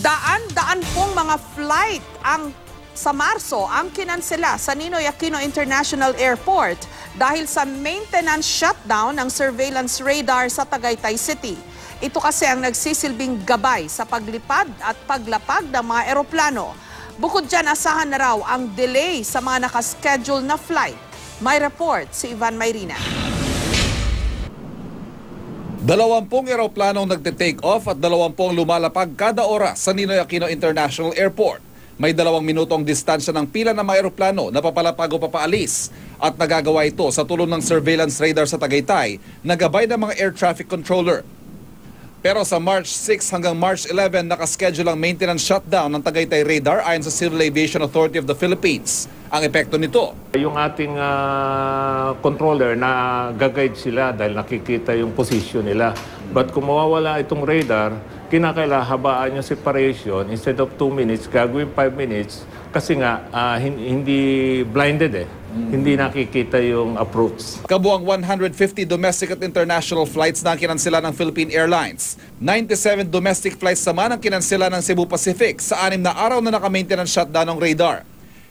Daan-daan pong mga flight sa Marso ang kinansela sa Ninoy Aquino International Airport dahil sa maintenance shutdown ng surveillance radar sa Tagaytay City. Ito kasi ang nagsisilbing gabay sa paglipad at paglapag ng mga eroplano. Bukod dyan, asahan na raw ang delay sa mga nakaschedule na flight. May report si Ivan Mayrina. 20 eroplanong nagte-take off at 20 lumalapag kada oras sa Ninoy Aquino International Airport. May 2 minutong distansya ng pila ng mga eroplano na papalapag o papaalis at nagagawa ito sa tulong ng surveillance radar sa Tagaytay na gabay ng mga air traffic controller. Pero sa March 6 hanggang March 11 nakaschedule ang maintenance shutdown ng Tagaytay radar ayon sa Civil Aviation Authority of the Philippines. Ang epekto nito, yung ating controller na gag-guide sila dahil nakikita yung position nila. But kung mawawala itong radar, kinakailangan habaan yung separation. Instead of 2 minutes, gagawin 5 minutes kasi nga hindi blinded Hindi nakikita yung approach. Kabuang 150 domestic at international flights na ang kinansela ng Philippine Airlines. 97 domestic flights naman ang kinansela ng Cebu Pacific sa 6 na araw na naka-maintenance shutdown ng radar.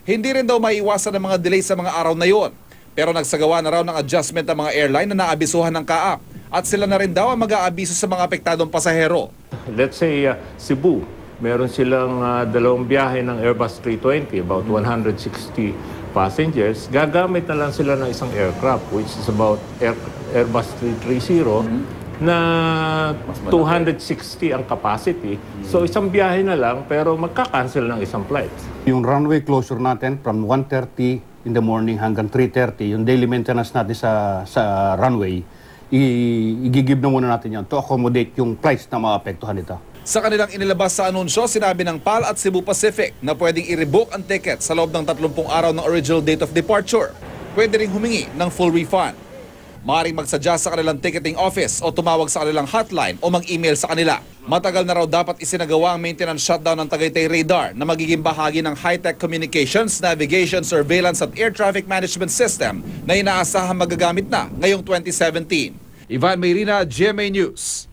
Hindi rin daw maiwasan ng mga delay sa mga araw na yon. Pero nagsagawa na raw ng adjustment ang mga airline na naabisuhan ng CAAP. At sila na rin daw ang mag-aabiso sa mga apektadong pasahero. Let's say Cebu, meron silang 2 biyahe ng Airbus 320, about 160 passengers. Gagamit na lang sila ng isang aircraft, which is about Airbus 330, na 260 ang capacity. So isang biyahe na lang, pero magka-cancel ng isang flight. Yung runway closure natin from 1:30 in the morning hanggang 3:30, yung daily maintenance natin sa runway, i-give na muna natin yan to accommodate yung flights na maapektuhan nito. Sa kanilang inilabas sa anunsyo, sinabi ng PAL at Cebu Pacific na pwedeng i-revoke ang ticket sa loob ng 30 araw ng original date of departure. Pwede ring humingi ng full refund. Maaaring magsadya sa kanilang ticketing office o tumawag sa kanilang hotline o mag-email sa kanila. Matagal na raw dapat isinagawa ang maintenance shutdown ng Tagaytay radar na magiging bahagi ng high-tech communications, navigation, surveillance at air traffic management system na inaasahang magagamit na ngayong 2017. Ivan Mayrina, GMA News.